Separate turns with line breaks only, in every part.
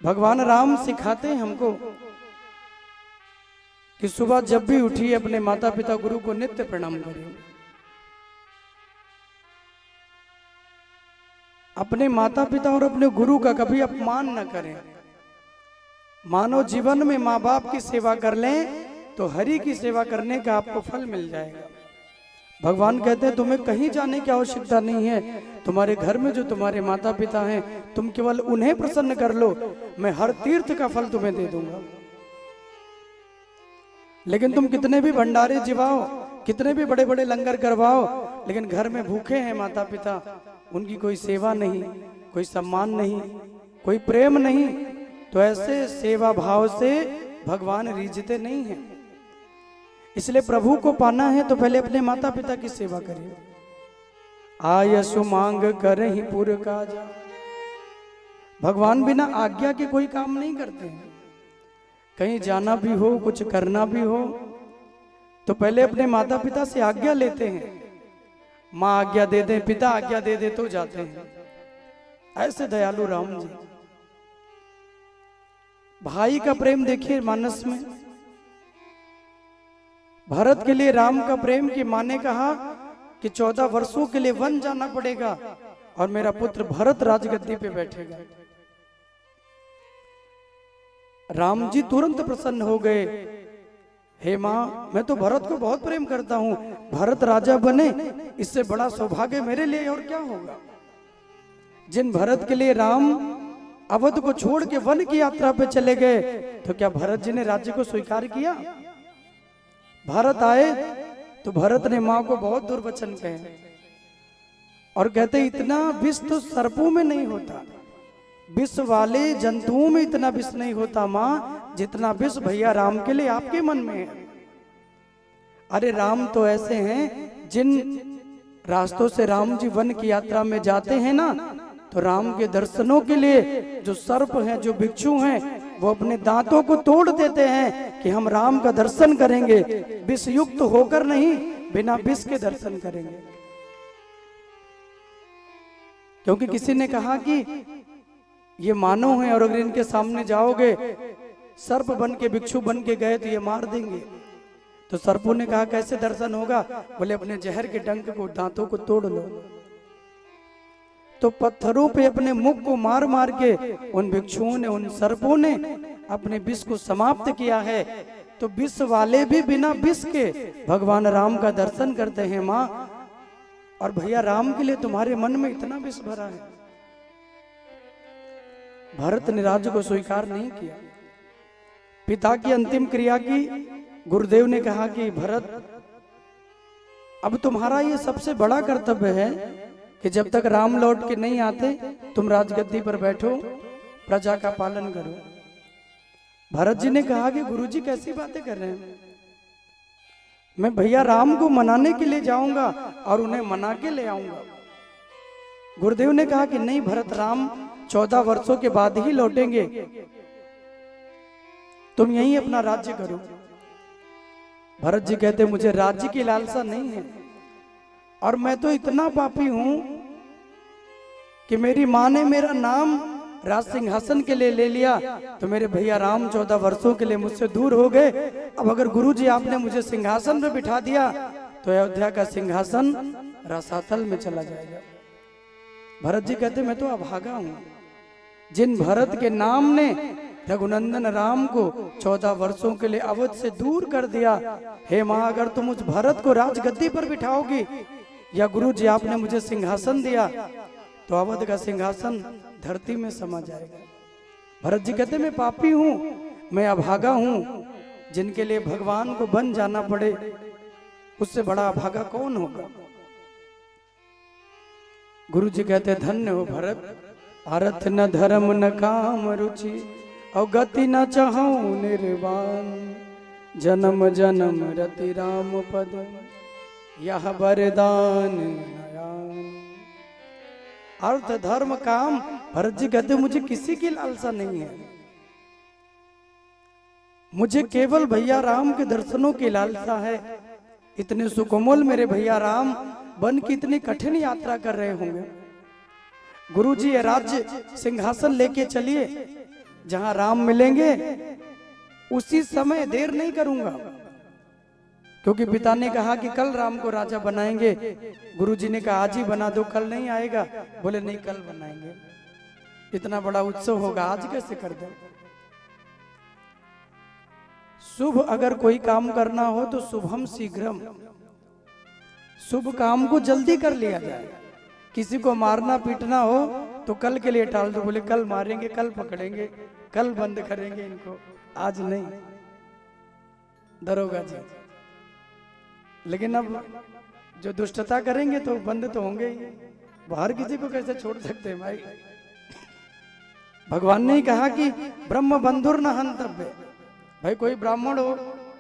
भगवान राम सिखाते हैं हमको कि सुबह जब भी उठिए अपने माता पिता गुरु को नित्य प्रणाम करिए। अपने माता पिता और अपने गुरु का कभी अपमान न करें। मानव जीवन में माँ बाप की सेवा कर लें तो हरि की सेवा करने का आपको फल मिल जाएगा। भगवान कहते हैं तुम्हें कहीं जाने की आवश्यकता नहीं है, तुम्हारे घर में जो तुम्हारे माता पिता हैं तुम केवल उन्हें प्रसन्न कर लो, मैं हर तीर्थ का फल तुम्हें दे दूंगा। लेकिन तुम कितने भी भंडारे जिवाओ, कितने भी बड़े बड़े लंगर करवाओ, लेकिन घर में भूखे हैं माता पिता, उनकी कोई सेवा नहीं, कोई सम्मान नहीं, कोई प्रेम नहीं, तो ऐसे सेवा भाव से भगवान रीझते नहीं हैं। इसलिए प्रभु को पाना है तो पहले अपने माता पिता की सेवा करिए। आयसु मांग करहि पुर काजा। भगवान बिना आज्ञा के कोई काम नहीं करते हैं। कहीं जाना भी हो, कुछ करना भी हो, तो पहले अपने माता पिता से आज्ञा लेते हैं। माँ आज्ञा दे दे, पिता आज्ञा दे दे तो जाते हैं। ऐसे दयालु राम जी। भाई का प्रेम देखिए मानस में। भरत के लिए राम का प्रेम की माँ ने कहा कि 14 वर्षों के लिए वन जाना पड़ेगा और मेरा पुत्र भरत राजगद्दी पे बैठेगा। राम जी तुरंत प्रसन्न हो गए। हे माँ, मैं तो भरत को बहुत प्रेम करता हूं, भरत राजा बने इससे बड़ा सौभाग्य मेरे लिए और क्या होगा। जिन भरत के लिए राम अवध को छोड़ के वन की यात्रा पे चले गए, तो क्या भरत जी ने राज्य को स्वीकार किया? भारत आए तो भरत ने माँ को बहुत दुर्वचन कहे और कहते इतना विष तो सर्पों में नहीं होता, विष वाले जंतुओं में इतना विष नहीं होता माँ, जितना विष भैया राम के लिए आपके मन में है। अरे राम तो ऐसे हैं, जिन रास्तों से राम जी वन की यात्रा में जाते हैं ना, तो राम के दर्शनों के लिए जो सर्प हैं, जो भिक्षु हैं, वो अपने दांतों को तोड़ देते हैं कि हम राम का दर्शन करेंगे, विष युक्त होकर नहीं, बिना विष के दर्शन करेंगे। क्योंकि किसी ने कहा कि ये मानव हैं और अगर इनके सामने जाओगे, सर्प बन के भिक्षु बन के गए तो ये मार देंगे। तो सर्पों ने कहा कैसे दर्शन होगा? बोले अपने जहर के डंक को, दांतों को तोड़ लो। तो पत्थरों पे अपने मुख को मार मार के उन भिक्षुओं ने, उन सर्पों ने अपने विष को समाप्त किया है। तो विष वाले भी बिना विष के भगवान राम का दर्शन करते हैं माँ। और भैया राम के लिए तुम्हारे मन में इतना विष भरा है। भरत ने राज्य को स्वीकार नहीं किया। पिता की अंतिम क्रिया की। गुरुदेव ने कहा कि भरत, अब तुम्हारा ये सबसे बड़ा कर्तव्य है कि जब तक राम लौट के नहीं आते तुम राजगद्दी पर बैठो, प्रजा का पालन करो। भरत जी ने कहा कि गुरुजी कैसी बातें कर रहे हैं, मैं भैया राम को मनाने के लिए जाऊंगा और उन्हें मना के ले आऊंगा। गुरुदेव ने कहा कि नहीं भरत, राम 14 वर्षों के बाद ही लौटेंगे, तुम यहीं अपना राज्य करो। भरत जी कहते मुझे राज्य की लालसा नहीं है, और मैं तो इतना पापी हूं कि मेरी माँ ने मेरा नाम राज सिंहासन के लिए ले लिया, तो मेरे भैया राम 14 वर्षों के लिए मुझसे दूर हो गए। अब अगर गुरुजी आपने मुझे सिंहासन पे बिठा दिया तो अयोध्या का सिंहासन रसातल में चला जाएगा। भरत जी कहते मैं तो अभागा हूं। जिन भरत के नाम ने रघुनंदन राम को 14 वर्षों के लिए अवध से दूर कर दिया, हे माँ, अगर तुम उस भरत को राजगद्दी पर बिठाओगी या गुरु जी आपने मुझे सिंहासन दिया तो अवध का सिंहासन धरती में समा जाएगा। भरत जी कहते मैं पापी हूं, मैं अभागा हूं। जिनके लिए भगवान को बन जाना पड़े, उससे बड़ा अभागा कौन होगा। गुरु जी कहते धन्य हो भरत, अर्थ न धर्म न काम रुचि, और गति न चाहूं निर्वाण, जन्म जन्म रति राम पद, यह वरदान नयान। अर्थ धर्म काम, भरत जी कहते मुझे किसी की लालसा नहीं है, मुझे केवल भैया राम के दर्शनों की लालसा है। इतने सुकोमल मेरे भैया राम वन की इतनी कठिन यात्रा कर रहे होंगे, गुरुजी ये राज्य सिंहासन लेके चलिए, जहां राम मिलेंगे उसी समय, देर नहीं करूंगा। क्योंकि पिता ने कहा कि कल राम को राजा बनाएंगे। गुरुजी ने कहा आज ही बना दो, कल नहीं आएगा। बोले नहीं, कल बनाएंगे। इतना बड़ा उत्सव होगा, आज कैसे कर दे। शुभ अगर कोई काम करना हो तो शुभम शीघ्रम, शुभ काम को जल्दी कर लिया जाए। किसी को मारना पीटना हो तो कल के लिए टाल दो। बोले कल मारेंगे, कल पकड़ेंगे, कल बंद करेंगे इनको, आज नहीं। दरोगा जी, लेकिन अब जो दुष्टता करेंगे तो बंद तो होंगे ही। बाहर किसी को कैसे छोड़ सकते हैं भाई। भगवान ने ही कहा कि ब्रह्म बंधुर न हंतव्य। भाई कोई ब्राह्मण हो,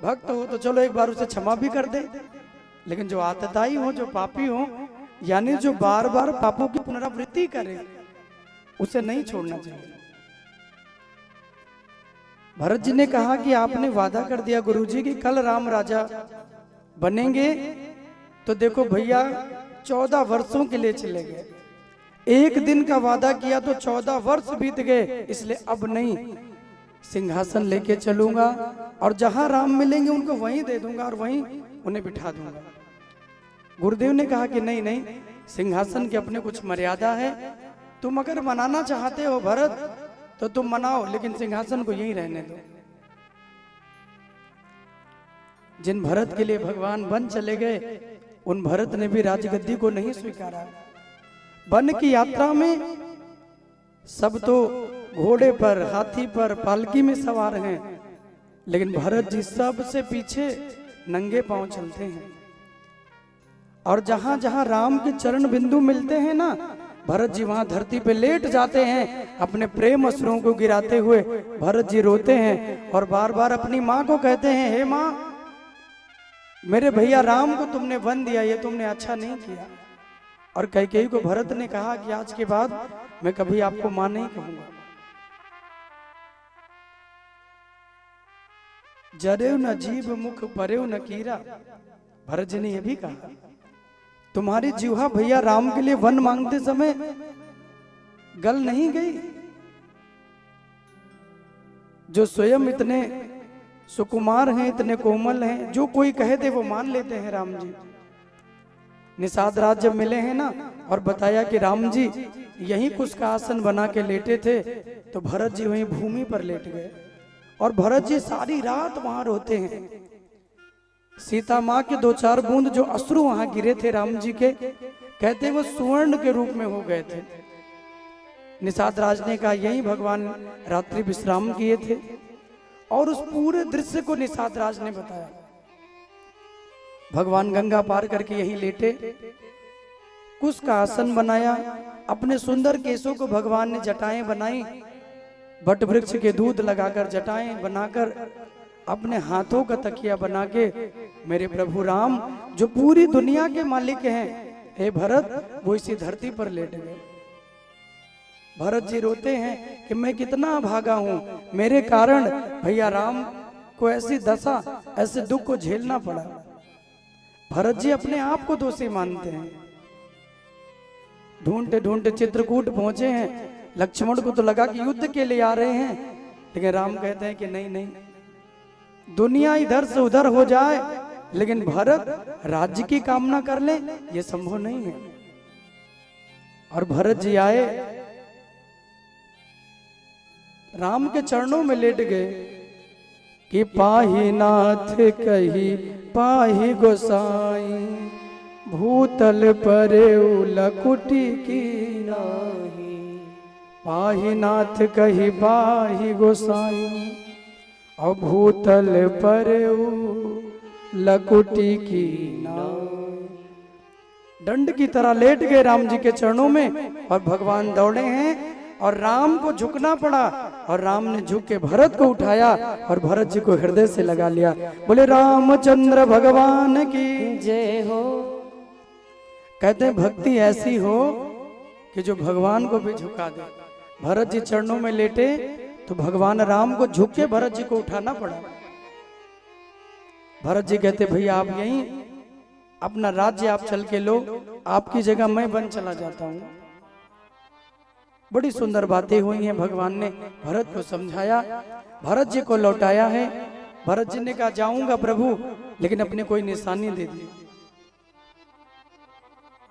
भक्त हो तो चलो एक बार उसे क्षमा भी कर दे, लेकिन जो आतताई हो, जो पापी हो, यानी जो बार बार पापों की पुनरावृत्ति करे, उसे नहीं छोड़ना चाहिए। भरत जी ने कहा कि आपने वादा कर दिया गुरुजी कि कल राम राजा बनेंगे, तो देखो भैया 14 वर्षों के लिए चले गए। एक दिन का वादा किया तो 14 वर्ष बीत गए, इसलिए अब नहीं, सिंहासन लेके चलूंगा और जहां राम मिलेंगे उनको वहीं दे दूंगा और वहीं उन्हें बिठा दूंगा। गुरुदेव ने कहा कि नहीं नहीं, सिंहासन की अपने कुछ मर्यादा है। तुम अगर मनाना चाहते हो भरत तो तुम मनाओ, लेकिन सिंहासन को यहीं रहने दो। जिन भरत के लिए भगवान वन चले गए, उन भरत ने भी राजगद्दी को नहीं स्वीकारा। वन की यात्रा में सब तो घोड़े पर, हाथी पर, पालकी में सवार हैं, लेकिन भरत जी सबसे पीछे नंगे पांव चलते हैं। और जहां जहां राम के चरण बिंदु मिलते हैं ना, भरत जी वहां धरती पे लेट जाते हैं, अपने प्रेम अश्रुओं को गिराते हुए भरत जी रोते हैं और बार बार अपनी माँ को कहते हैं, हे माँ, मेरे भैया राम को तुमने वन दिया, ये तुमने अच्छा नहीं किया। और कैकेयी को भरत ने कहा कि आज के बाद मैं कभी आपको मां नहीं कहूंगा। जरेव न जीभ मुख परेव न कीरा, भरत जी ने यह भी कहा, तुम्हारी जीवा भैया राम के लिए वन मांगते समय गल नहीं गई। जो स्वयं इतने सुकुमार हैं, इतने कोमल हैं, जो कोई कहे थे वो मान लेते हैं राम जी। निषाद राज जब मिले हैं ना और बताया कि राम जी यहीं कुश का आसन बना के लेटे थे, तो भरत जी वहीं भूमि पर लेट गए और भरत जी सारी रात वहां रोते हैं। सीता माँ के 2-4 बूंद जो अश्रु वहां गिरे थे राम जी के, कहते वो स्वर्ण के रूप में हो गए थे। निषाद राज ने कहा यहीं भगवान रात्रि विश्राम किए थे, और उस पूरे दृश्य को निषाद राज ने बताया। भगवान गंगा पार करके यहीं लेटे, कुश का आसन बनाया, अपने सुंदर केशों को भगवान ने जटाएं बनाई, बट वृक्ष के दूध लगाकर जटाएं बनाकर अपने हाथों का तकिया बना के मेरे प्रभु राम जो पूरी दुनिया के मालिक हैं, हे भरत, वो इसी धरती पर लेट गए। भरत जी रोते हैं कि मैं कितना भागा हूं, मेरे कारण भैया राम को ऐसी दशा, ऐसे दुख को झेलना पड़ा। भरत जी अपने आप को दोषी मानते हैं। ढूंढते ढूंढते चित्रकूट पहुंचे हैं, लक्ष्मण को तो लगा कि युद्ध के लिए आ रहे हैं, लेकिन राम कहते हैं कि नहीं नहीं, दुनिया इधर से उधर हो जाए लेकिन भरत राज्य की कामना कर ले, ये संभव नहीं है। और भरत जी आए, राम के चरणों में लेट गए कि पाहि नाथ कही पाहि गोसाई, भूतल परे लकुटी की नाही। पाहि नाथ कही पाहि गोसाई, और भूतल परे लकुटी की नाही। दंड की तरह लेट गए राम जी के चरणों में, और भगवान दौड़े हैं और राम को झुकना पड़ा, और राम ने झुक के भरत को उठाया और भरत जी को हृदय से लगा लिया। बोले रामचंद्र भगवान की जय हो। कहते हैं भक्ति ऐसी हो कि जो भगवान को भी झुका दे। भरत जी चरणों में लेटे तो भगवान राम को झुक के भरत जी को उठाना पड़ा। भरत जी कहते भैया आप यहीं अपना राज्य आप चल के लो, आपकी जगह मैं वन चला जाता हूं। बड़ी सुंदर बातें हुई हैं। भगवान ने भरत को समझाया, भरत जी को लौटाया है। भरत जी ने कहा जाऊंगा प्रभु, लेकिन अपने कोई निशानी दे दी।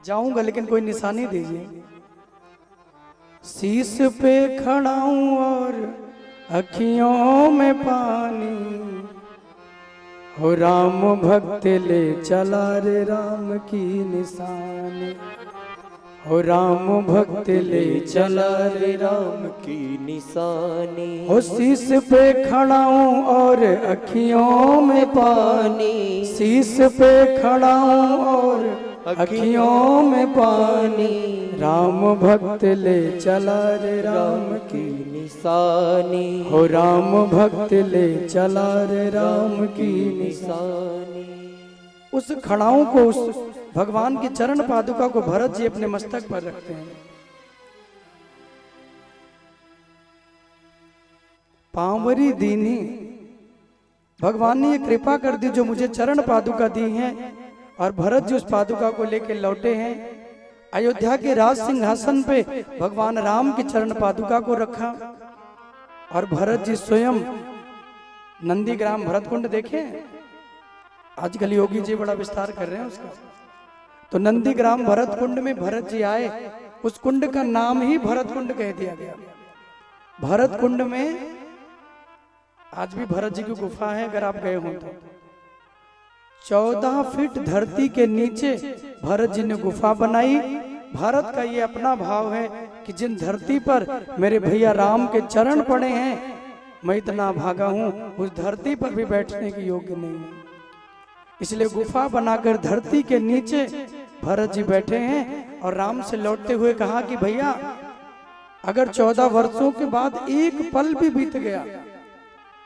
जाऊंगा लेकिन कोई निशानी दीजिए। शीश पे खड़ा हूं और अखियों में पानी, हो राम भक्त ले चला रे राम की निशानी, हो राम भक्त ले चला रे राम
की निशानी।
हो शीश पे खड़ा हूं और अखियों में पानी, शीश पे खड़ा हूं और अखियों में पानी, राम भक्त ले चला रे राम की
निशानी,
हो राम भक्त ले चला रे राम की निशानी। उस खड़ाओं को, उस भगवान की चरण पादुका को भरत जी अपने मस्तक पर रखते हैं। पांवरी दीनी, भगवान ने ये कृपा कर दी जो मुझे चरण पादुका दी है। और भरत जी उस पादुका को लेकर लौटे हैं। अयोध्या के राज सिंहासन पे भगवान राम की चरण पादुका को रखा। और भरत जी स्वयं नंदीग्राम भरतकुंड देखे, आजकल योगी जी बड़ा विस्तार कर रहे हैं उसका। तो नंदीग्राम भरतकुंड में भरत जी आए, उस कुंड का नाम ही भरतकुंड कह दिया गया। भरतकुंड में आज भी भरत जी की गुफा है, अगर आप गए हो तो 14 फीट धरती के नीचे भरत जी ने गुफा बनाई। भारत का ये अपना भाव है कि जिन धरती पर मेरे भैया राम के चरण पड़े हैं, मैं इतना भागा हूं, उस धरती पर भी बैठने की योग्य नहीं हूं। इसलिए गुफा बनाकर धरती के नीचे भरत जी बैठे हैं। और राम से लौटते हुए कहा कि भैया अगर 14 वर्षों के बाद एक पल भी बीत गया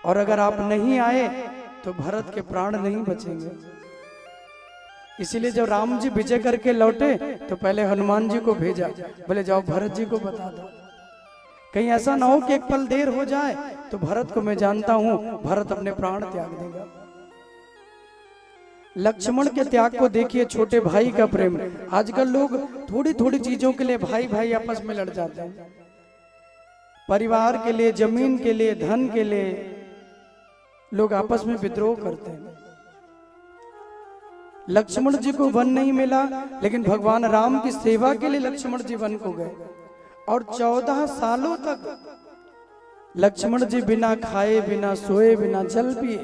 और अगर आप नहीं आए तो भरत के प्राण नहीं बचेंगे। इसीलिए जब राम जी विजय करके लौटे तो पहले हनुमान जी को भेजा, बोले जाओ भरत जी को बता दो, कहीं ऐसा ना हो कि एक पल देर हो जाए तो भरत को मैं जानता हूं, भरत अपने प्राण त्याग देगा। लक्ष्मण के त्याग को देखिए, छोटे भाई का प्रेम। आजकल लोग थोड़ी थोड़ी चीजों के लिए भाई भाई आपस में लड़ जाते हैं, परिवार के लिए, जमीन के लिए, धन के लिए लोग आपस में विद्रोह करते हैं। लक्ष्मण जी को वन नहीं मिला, लेकिन भगवान राम की सेवा के लिए लक्ष्मण जी वन को गए। और 14 सालों तक लक्ष्मण जी बिना खाए, बिना सोए, बिना जल पिए,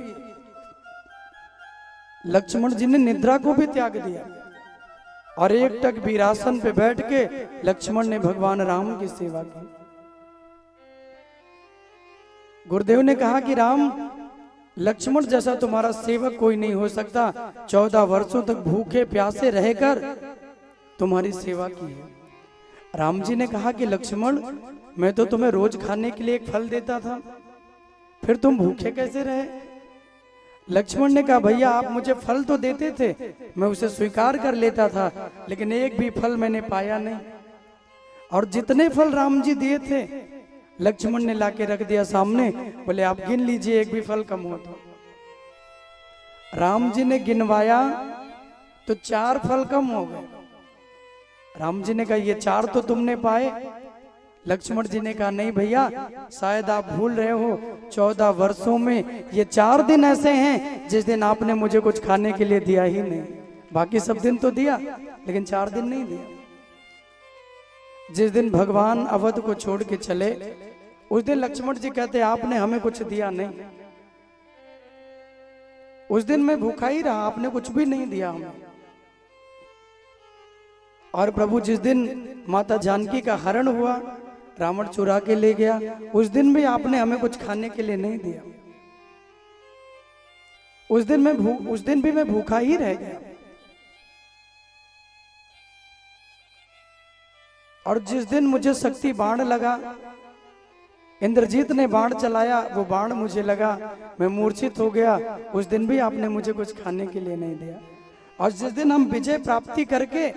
लक्ष्मण जी ने निद्रा को भी त्याग दिया। और एक टक वीरासन पे बैठ के लक्ष्मण ने भगवान राम की सेवा की। गुरुदेव ने कहा कि राम, लक्ष्मण जैसा तुम्हारा सेवक कोई नहीं हो सकता। 14 वर्षों तक भूखे प्यासे रहकर तुम्हारी सेवा की है। राम जी ने कहा कि लक्ष्मण, मैं तो तुम्हें रोज खाने के लिए एक फल देता था, फिर तुम भूखे कैसे रहे? लक्ष्मण ने कहा भैया आप मुझे फल तो देते थे, मैं उसे स्वीकार कर लेता था, लेकिन एक भी फल मैंने पाया नहीं। और जितने फल राम जी दिए थे लक्ष्मण ने लाके रख दिया सामने, बोले आप गिन लीजिए, एक भी फल कम हो तो। राम जी ने गिनवाया तो 4 फल कम हो गए। राम जी ने कहा ये 4 तो तुमने पाए। लक्ष्मण जी ने कहा नहीं भैया, शायद आप भूल रहे हो, 14 वर्षों में ये 4 दिन ऐसे हैं जिस दिन आपने मुझे कुछ खाने के लिए दिया ही नहीं। बाकी सब दिन तो दिया, लेकिन 4 दिन नहीं दिया। जिस दिन भगवान अवध को छोड़ के चले, उस दिन लक्ष्मण जी कहते आपने हमें कुछ दिया नहीं। उस दिन मैं भूखा ही रहा, आपने कुछ भी नहीं दिया हमें। और प्रभु जिस दिन माता जानकी का हरण हुआ, रावण चुरा के ले गया, उस दिन भी आपने हमें कुछ खाने के लिए नहीं दिया। उस दिन भी मैं भूखा ही रह गया। और जिस दिन मुझे शक्ति बाण लगा, इंद्रजीत ने बाण चलाया, वो बाण मुझे लगा, मैं मूर्छित हो गया, उस दिन भी आपने मुझे कुछ खाने के लिए नहीं दिया। और जिस दिन हम विजय प्राप्ति करके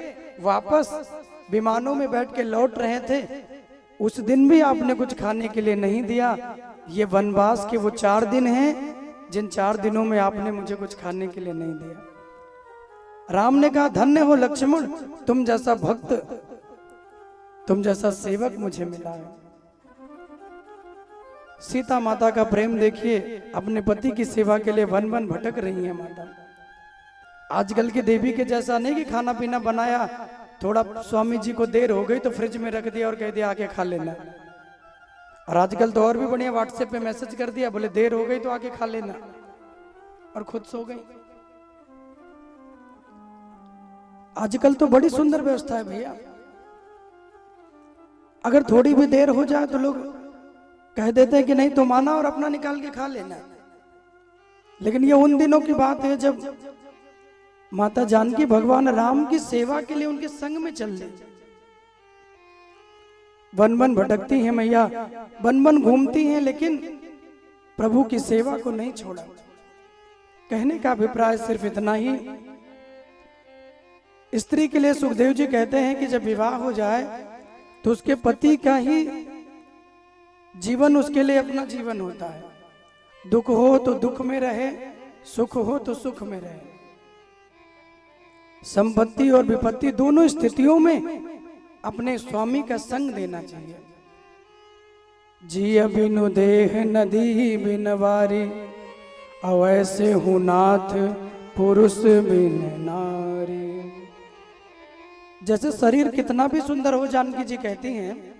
वापस विमानों में बैठ के लौट रहे थे, उस दिन भी आपने कुछ खाने के लिए नहीं दिया। ये वनवास के वो 4 दिन हैं जिन 4 दिनों में आपने मुझे कुछ खाने के लिए नहीं दिया। राम ने कहा धन्य हो लक्ष्मण, तुम जैसा भक्त तुम जैसा सेवक मुझे मिला है। सीता माता का प्रेम देखिए, अपने पति की सेवा के लिए वन वन भटक रही है माता। आजकल की देवी के जैसा नहीं कि खाना पीना बनाया, थोड़ा स्वामी जी को देर हो गई तो फ्रिज में रख दिया और कह दिया आके खा लेना। और आजकल तो और भी बढ़िया, व्हाट्सएप पे मैसेज कर दिया, बोले देर हो गई तो आके खा लेना, और खुद सो गई। आजकल तो बड़ी सुंदर व्यवस्था है भैया। अगर थोड़ी भी देर हो जाए तो लोग कह देते हैं कि नहीं तुम आना और अपना निकाल के खा लेना। लेकिन ये उन दिनों की बात है जब माता जानकी भगवान राम की सेवा के लिए उनके संग में चल रही, वन वन भटकती हैं मैया, वन वन घूमती हैं, लेकिन प्रभु की सेवा को नहीं छोड़ा। कहने का अभिप्राय सिर्फ इतना ही, स्त्री के लिए सुखदेव जी कहते हैं कि जब विवाह हो जाए तो उसके पति का ही जीवन उसके लिए अपना जीवन होता है। दुख हो तो दुख में रहे, सुख हो तो सुख में रहे। संपत्ति और विपत्ति दोनों स्थितियों में अपने स्वामी का संग देना चाहिए। जिय बिनु देह नदी बिन वारी, अवैसे हूँ नाथ पुरुष बिन नारी। जैसे शरीर कितना भी सुंदर हो, जानकी जी कहती हैं,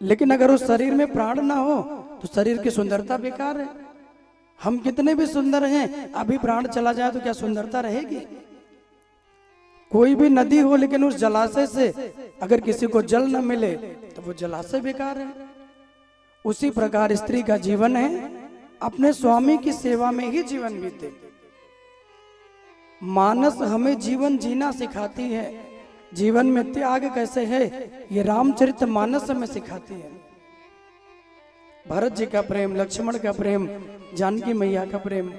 लेकिन अगर उस शरीर में प्राण ना हो तो शरीर की सुंदरता बेकार है। हम कितने भी सुंदर हैं, अभी प्राण चला जाए तो क्या सुंदरता रहेगी? कोई भी नदी हो, लेकिन उस जलाशय से अगर किसी को जल न मिले तो वो जलाशय बेकार है। उसी प्रकार स्त्री का जीवन है, अपने स्वामी की सेवा में ही जीवन बीते। मानस हमें जीवन जीना सिखाती है, जीवन में त्याग कैसे है ये रामचरित मानस हमें सिखाती है। भरत जी का प्रेम, लक्ष्मण का प्रेम, जानकी मैया का प्रेम,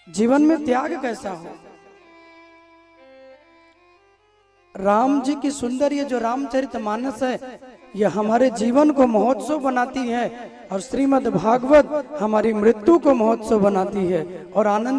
जीवन में त्याग कैसा हो। राम जी की सुंदर ये जो रामचरित मानस है, ये हमारे जीवन को महोत्सव बनाती है, और श्रीमद् भागवत हमारी मृत्यु को महोत्सव बनाती है और आनंद